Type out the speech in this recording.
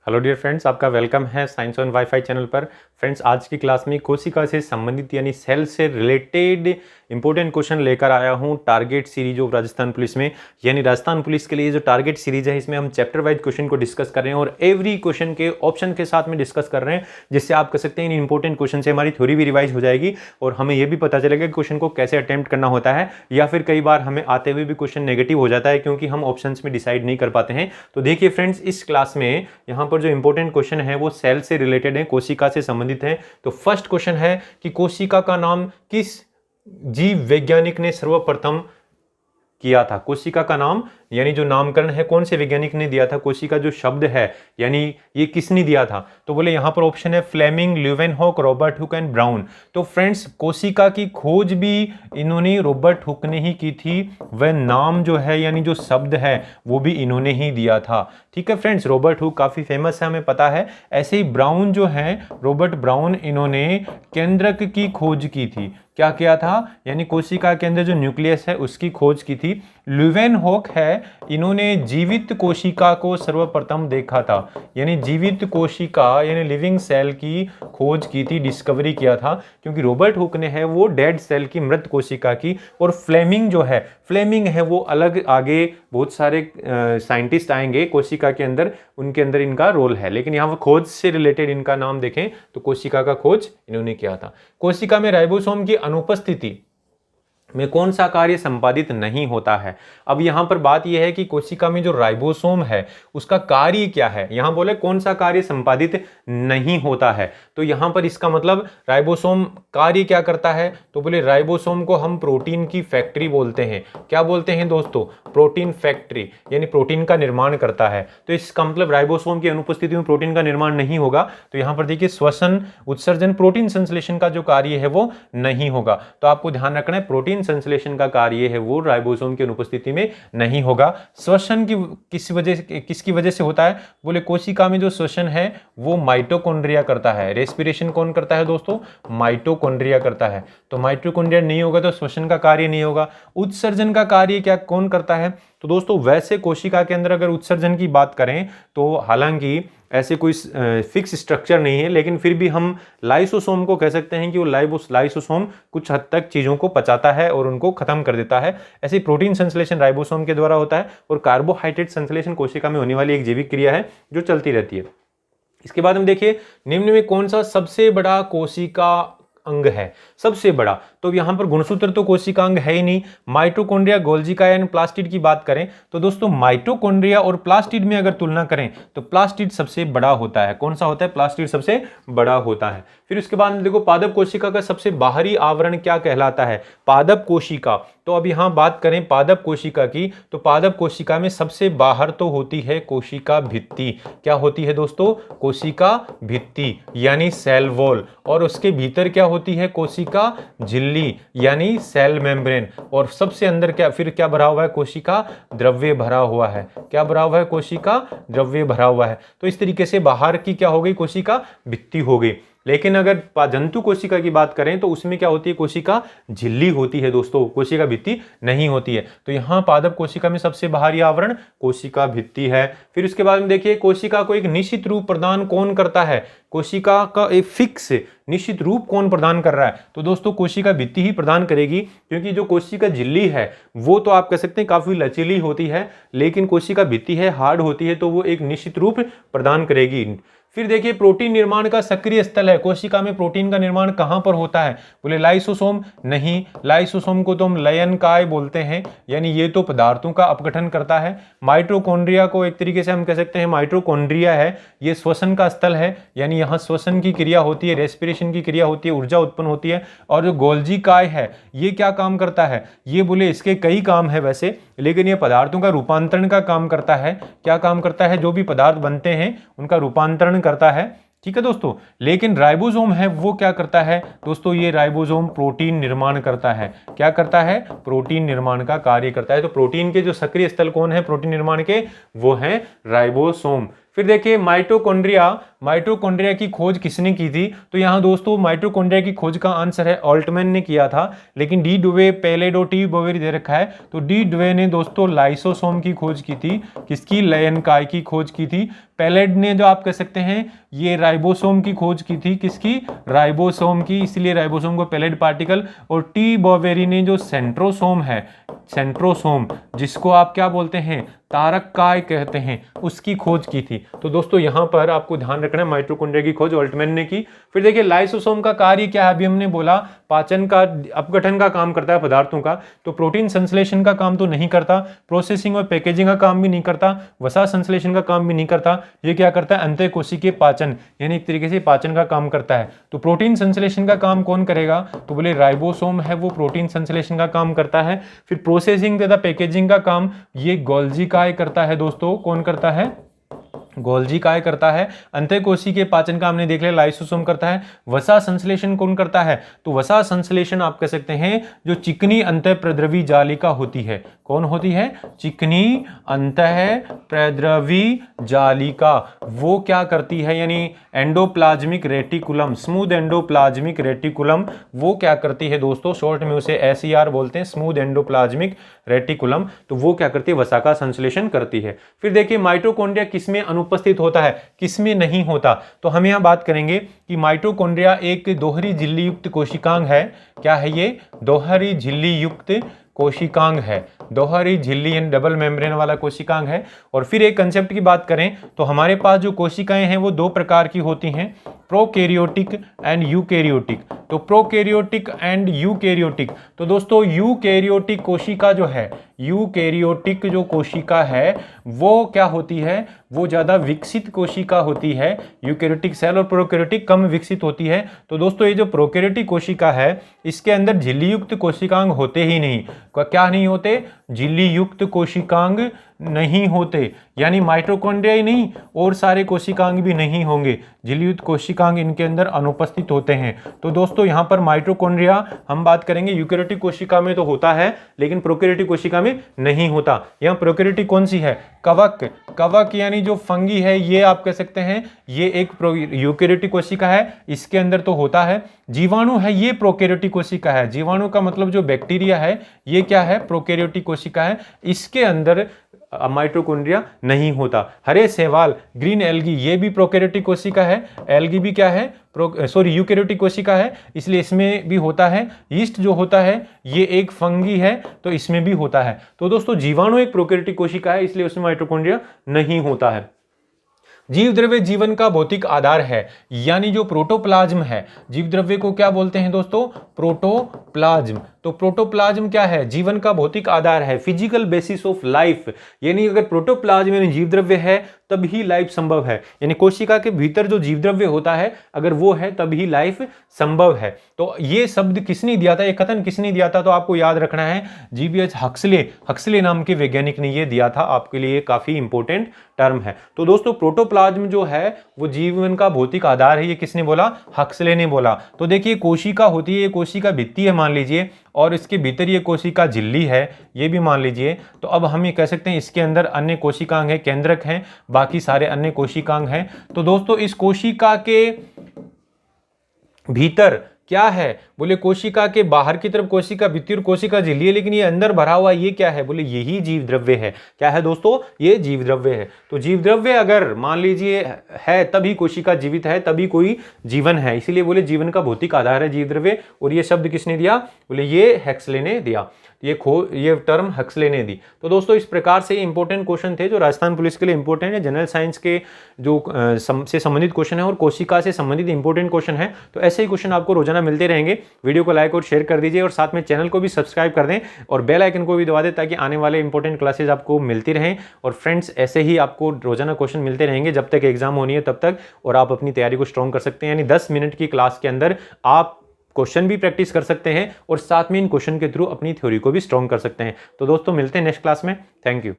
Hello dear friends, आपका welcome है science on wifi channel पर। फ्रेंड्स, आज की क्लास में कोशिका से संबंधित यानी सेल से रिलेटेड इंपॉर्टेंट क्वेश्चन लेकर आया हूं। Target series of Rajasthan police में, यानी राजस्थान पुलिस के लिए जो टारगेट सीरीज है, इसमें हम चैप्टर वाइज क्वेश्चन को डिस्कस कर रहे हैं और एवरी क्वेश्चन के ऑप्शन के साथ में डिस्कस कर रहे हैं, जिससे आप कह सकते हैं इन इंपॉर्टेंट क्वेश्चन से हमारी थ्योरी भी रिवाइज हो जाएगी और हमें यह भी पता चलेगा कि क्वेश्चन को कैसे अटेम्प्ट करना होता है, या फिर कई बार हमें आते हुए भी क्वेश्चन नेगेटिव हो जाता है क्योंकि हम ऑप्शन में डिसाइड नहीं कर पाते हैं। तो देखिए फ्रेंड्स, इस क्लास में यहाँ पर जो इंपॉर्टेंट क्वेश्चन है वो सेल से रिलेटेड है, कोशिका से संबंधित है। तो फर्स्ट क्वेश्चन है कि कोशिका का नाम किस जीव वैज्ञानिक ने सर्वप्रथम किया था। कोशिका का नाम यानी जो नामकरण है कौन से वैज्ञानिक ने दिया था। कोशिका जो शब्द है यानी ये किसने दिया था, तो बोले यहां पर ऑप्शन है Fleming, Leeuwenhoek, Robert Hooke and Brown. तो फ्रेंड्स, कोशिका की खोज भी इन्होंने रॉबर्ट हुक ने ही की थी। वह नाम जो है यानी जो शब्द है वो भी इन्होंने ही दिया था। ठीक है फ्रेंड्स, रॉबर्ट हुक काफी फेमस है, हमें पता है। ऐसे ही ब्राउन जो है, रॉबर्ट ब्राउन, इन्होंने केंद्रक की खोज की थी। क्या किया था, यानी कोशिका के अंदर जो न्यूक्लियस है उसकी खोज की थी। ल्यूवेनहॉक है, इन्होंने जीवित कोशिका को सर्वप्रथम देखा था, यानी जीवित कोशिका यानी लिविंग सेल की खोज की थी, डिस्कवरी किया था। क्योंकि रॉबर्ट हुक ने है वो डेड सेल की, मृत कोशिका की। और फ्लेमिंग जो है, फ्लेमिंग है वो अलग, आगे बहुत सारे साइंटिस्ट आएंगे कोशिका के अंदर, उनके अंदर इनका रोल है, लेकिन यहाँ खोज से रिलेटेड इनका नाम देखें तो कोशिका का खोज इन्होंने किया था। कोशिका में राइबोसोम की अनुपस्थिति में कौन सा कार्य संपादित नहीं होता है। अब यहां पर बात यह है कि कोशिका में जो राइबोसोम है उसका कार्य क्या है। यहां बोले कौन सा कार्य संपादित नहीं होता है, तो यहां पर इसका मतलब राइबोसोम कार्य क्या करता है, तो बोले राइबोसोम को हम प्रोटीन की फैक्ट्री बोलते हैं। क्या बोलते हैं दोस्तों, प्रोटीन फैक्ट्री, यानी प्रोटीन का निर्माण करता है। तो इसका मतलब राइबोसोम की अनुपस्थिति में प्रोटीन का निर्माण नहीं होगा। तो यहां पर देखिए श्वसन, उत्सर्जन, प्रोटीन संश्लेषण का जो कार्य है वो नहीं होगा। तो आपको ध्यान रखना है, प्रोटीन संश्लेषण का कार्य है वो राइबोसोम की अनुपस्थिति में नहीं होगा। श्वसन की किसकी वजह से होता है, बोले कोशिका में जो श्वसन है वो माइटोकॉन्ड्रिया करता है। रेस्पिरेशन कौन करता है दोस्तों, माइटोकॉन्ड्रिया करता है। तो माइटोकॉन्ड्रिया नहीं होगा तो श्वसन का कार्य नहीं होगा। उत्सर्जन का कार्य क्या कौन करता है, तो दोस्तों वैसे कोशिका के अंदर अगर उत्सर्जन की बात करें तो हालांकि ऐसे कोई फिक्स स्ट्रक्चर नहीं है, लेकिन फिर भी हम लाइसोसोम को कह सकते हैं कि वो लाइसोसोम कुछ हद तक चीज़ों को पचाता है और उनको खत्म कर देता है। ऐसे प्रोटीन संश्लेषण राइबोसोम के द्वारा होता है और कार्बोहाइड्रेट संश्लेषण कोशिका में होने वाली एक जैविक क्रिया है जो चलती रहती है। इसके बाद हम देखिए निम्न में कौन सा सबसे बड़ा कोशिका अंग है, सबसे बड़ा। तो यहां पर गुणसूत्र तो कोशिका अंग है ही नहीं। माइटोकॉन्ड्रिया, गोल्जी काया, प्लास्टिड की बात करें तो दोस्तों माइटोकॉन्ड्रिया और प्लास्टिड में अगर तुलना करें तो प्लास्टिड सबसे बड़ा होता है। कौन सा होता है, प्लास्टिड सबसे बड़ा होता है। फिर उसके बाद देखो पादप कोशिका का सबसे बाहरी आवरण क्या कहलाता है, पादप कोशिका। तो अब यहां बात करें पादप कोशिका की, तो पादप कोशिका में सबसे बाहर तो होती है कोशिका भित्ति। क्या होती है दोस्तों, कोशिका भित्ति यानी सेल वॉल, और उसके भीतर क्या होती है, कोशिका झिल्ली यानी सेल मेम्ब्रेन। और सबसे अंदर क्या भरा हुआ है, कोशिका द्रव्य भरा हुआ है। क्या भरा हुआ है, कोशिका द्रव्य भरा हुआ है। तो इस तरीके से बाहर की क्या हो गई, कोशिका भित्ति हो गई। लेकिन अगर जंतु कोशिका की बात करें तो उसमें क्या होती है, कोशिका झिल्ली होती है दोस्तों, कोशिका भित्ति नहीं होती है। तो यहां पादप कोशिका में सबसे बाहरी आवरण कोशिका भित्ति है। फिर उसके बाद में देखिए कोशिका को एक निश्चित रूप प्रदान कौन करता है, कोशिका का एक फिक्स निश्चित रूप कौन प्रदान कर रहा है, तो दोस्तों कोशिका भित्ति ही प्रदान करेगी। क्योंकि जो कोशिका झिल्ली है वो तो आप कह सकते हैं काफी लचीली होती है, लेकिन कोशिका भित्ति है हार्ड होती है, तो वो एक निश्चित रूप प्रदान करेगी। फिर देखिए प्रोटीन निर्माण का सक्रिय स्थल है, कोशिका में प्रोटीन का निर्माण कहां पर होता है, बोले लाइसोसोम नहीं, लाइसोसोम को तो हम लयनकाय बोलते हैं, यानी ये तो पदार्थों का अपघटन करता है। माइटोकॉन्ड्रिया को एक तरीके से हम कह सकते हैं, माइटोकॉन्ड्रिया है ये श्वसन का स्थल है, यानी यहाँ श्वसन की क्रिया होती है, रेस्पिरेशन की क्रिया होती है, ऊर्जा उत्पन्न होती है। और जो गोल्जी काय है ये क्या काम करता है, ये बोले इसके कई काम है वैसे, लेकिन ये पदार्थों का रूपांतरण का काम करता है। क्या काम करता है, जो भी पदार्थ बनते हैं उनका रूपांतरण करता है। ठीक है दोस्तों, लेकिन राइबोसोम है वो क्या करता है दोस्तों, ये राइबोसोम प्रोटीन निर्माण करता है। क्या करता है, प्रोटीन निर्माण का कार्य करता है। तो प्रोटीन के जो सक्रिय स्थल कौन है प्रोटीन निर्माण के, वो है राइबोसोम। फिर देखिए माइटोकॉन्ड्रिया की खोज किसने की थी? तो यहाँ दोस्तों माइटोकॉन्ड्रिया की खोज का आंसर है ऑल्टमैन ने किया था, लेकिन डी डुवे, पेलेड और टी बोवेरी दे रखा है। तो डी डुवे ने दोस्तों लाइसोसोम की खोज की थी। किसकी? लयन काय की खोज की थी। पेलेड ने जो आप कह सकते हैं ये राइबोसोम की खोज की थी। किसकी? राइबोसोम की, इसलिए राइबोसोम को पेलेड पार्टिकल। और टी बोवेरी ने जो सेंट्रोसोम है, सेंट्रोसोम जिसको आप क्या बोलते हैं? तारक काय कहते हैं, उसकी खोज की थी। तो दोस्तों यहां पर आपको ध्यान रखना है माइटोकॉन्ड्रिया की खोज ऑल्टमैन ने की। फिर देखिए लाइसोसोम का कार्य क्या है? अभी हमने बोला पाचन का, अपघटन का काम करता है पदार्थों का। तो प्रोटीन संश्लेषण का काम तो नहीं करता, प्रोसेसिंग और पैकेजिंग का काम भी नहीं करता, वसा संश्लेषण का काम भी नहीं करता। ये क्या करता है? अंतःकोशिकीय पाचन, यानी एक तरीके से पाचन का काम करता है। तो प्रोटीन संश्लेषण का काम कौन करेगा? तो बोले राइबोसोम है, वो प्रोटीन संश्लेषण का काम करता है। फिर प्रोसेसिंग तथा पैकेजिंग का काम ये गोल्जी काय करता है। दोस्तों कौन करता है? गोल्जी काय करता है। अंतःकोशिकीय पाचन का हमने देख लिया, लाइसोसोम करता है। वसा संश्लेषण कौन करता है? तो वसा संश्लेषण आप कह सकते हैं जो चिकनी अंतःप्रद्रवी जालिका होती है। कौन होती है? चिकनी अंतःप्रद्रवी जालिका, वो क्या करती है? यानी endoplasmic reticulum, smooth endoplasmic reticulum, वो क्या करती है दोस्तों? शॉर्ट में उसे SER बोलते हैं, स्मूथ एंडोप्लाज्मिक रेटिकुलम। तो वो क्या करती है? वसा का संश्लेषण करती है। फिर देखिए माइटोकॉन्ड्रिया किसमें अनुपस्थित होता है, किसमें नहीं होता? तो हम यहां बात करेंगे कि माइटोकॉन्ड्रिया एक दोहरी झिल्ली युक्त कोशिकांग है। क्या है ये? दोहरी झिल्ली युक्त कोशिकांग है। दोहरी झिल्ली यानी डबल मेम्ब्रेन वाला कोशिकांग है। और फिर एक कंसेप्ट की बात करें तो हमारे पास जो कोशिकाएं हैं वो दो प्रकार की होती हैं, प्रोकैरियोटिक एंड यूकैरियोटिक। तो प्रोकैरियोटिक एंड यूकैरियोटिक। तो दोस्तों यूकैरियोटिक कोशिका जो है, यूकैरियोटिक जो कोशिका है वो क्या होती है? वो ज्यादा विकसित कोशिका होती है। यूकैरियोटिक सेल और प्रोकैरियोटिक कम विकसित होती है। तो दोस्तों ये जो प्रोकैरियोटिक कोशिका है इसके अंदर झिल्ली युक्त कोशिकांग होते ही नहीं। क्या नहीं होते? झिल्ली युक्त कोशिकांग नहीं होते, यानी माइटोकॉन्ड्रिया ही नहीं और सारे कोशिकांग भी नहीं होंगे, झिल्ली युक्त कोशिकांग इनके अंदर अनुपस्थित होते हैं। तो दोस्तों यहां पर माइटोकॉन्ड्रिया हम बात करेंगे यूकैरियोटिक कोशिका में तो होता है, लेकिन प्रोकैरियोटिक कोशिका में नहीं होता। यहां प्रोकैरियोटिक कौन सी है? कवक। कवक यानी जो फंगी है, ये आप कह सकते हैं ये एक यूकैरियोटिक कोशिका है, इसके अंदर तो होता है। जीवाणु है, ये प्रोकैरियोटिक कोशिका है। जीवाणु का मतलब जो बैक्टीरिया है ये क्या है? प्रोकैरियोटिक कोशिका है, इसके अंदर माइटोकॉन्ड्रिया नहीं होता। हरे शैवाल, ग्रीन एल्गी, ये भी प्रोकैरियोटिक कोशिका है। एल्गी भी क्या है? यूकैरियोटिक कोशिका है, इसलिए इसमें भी होता है। यीस्ट जो होता है ये एक फंगी है, तो इसमें भी होता है। तो दोस्तों जीवाणु एक प्रोकैरियोटिक कोशिका है, इसलिए उसमें माइटोकॉन्ड्रिया नहीं होता है। जीव द्रव्य जीवन का भौतिक आधार है, यानी जो प्रोटोप्लाज्म है, जीव द्रव्य को क्या बोलते हैं दोस्तों? प्रोटोप्लाज्म। तो प्रोटोप्लाज्म क्या है? जीवन का भौतिक आधार है, फिजिकल बेसिस ऑफ लाइफ। यानी अगर प्रोटोप्लाज्म यानी जीव द्रव्य है तभी लाइफ संभव है, यानी कोशिका के भीतर जो जीव द्रव्य होता है अगर वो है तभी लाइफ संभव है। तो ये शब्द किसने दिया था, ये कथन किसने दिया था? तो आपको याद रखना है GBH हक्सले नाम के वैज्ञानिक ने ये दिया था। आपके लिए काफी इंपॉर्टेंट टर्म है। तो दोस्तों प्रोटोप्लाज्म जो है वो जीवन का भौतिक आधार है, ये किसने बोला? हक्सले ने बोला। तो देखिए कोशिका होती है, ये कोशिका भित्ति है मान लीजिए, और इसके भीतर ये कोशिका झिल्ली है, ये भी मान लीजिए। तो अब हम ये कह सकते हैं इसके अंदर अन्य कोशिकांग है, केंद्रक हैं, बाकी सारे अन्य कोशिकांग हैं। तो दोस्तों इस कोशिका के भीतर क्या है? बोले कोशिका के बाहर की तरफ कोशिका भित्ति और कोशिका झिल्ली है, लेकिन ये अंदर भरा हुआ ये क्या है? बोले यही जीव द्रव्य है। क्या है दोस्तों? ये जीव द्रव्य है। तो जीव द्रव्य अगर मान लीजिए है तभी कोशिका जीवित है, तभी कोई जीवन है। इसीलिए बोले जीवन का भौतिक आधार है जीव द्रव्य। और ये शब्द किसने दिया? बोले ये हक्सले ने दिया, ये टर्म हक्सले ने दी। तो दोस्तों इस प्रकार से इंपॉर्टेंट क्वेश्चन थे जो राजस्थान पुलिस के लिए इंपॉर्टेंट है, जनरल साइंस के जो से संबंधित क्वेश्चन है और कोशिका से संबंधित इंपॉर्टेंट क्वेश्चन है। तो ऐसे ही क्वेश्चन आपको रोजाना मिलते रहेंगे। वीडियो को लाइक और शेयर कर दीजिए और साथ में चैनल को भी सब्सक्राइब कर दें और बेल आइकन को भी दबा दें ताकि आने वाले इंपॉर्टेंट क्लासेज आपको मिलती रहें। और फ्रेंड्स ऐसे ही आपको रोजाना क्वेश्चन मिलते रहेंगे जब तक एग्जाम होनी है तब तक, और आप अपनी तैयारी को स्ट्रॉन्ग कर सकते हैं। यानी 10 मिनट की क्लास के अंदर आप क्वेश्चन भी प्रैक्टिस कर सकते हैं और साथ में इन क्वेश्चन के थ्रू अपनी थ्योरी को भी स्ट्रॉन्ग कर सकते हैं। तो दोस्तों मिलते हैं नेक्स्ट क्लास में। Thank you.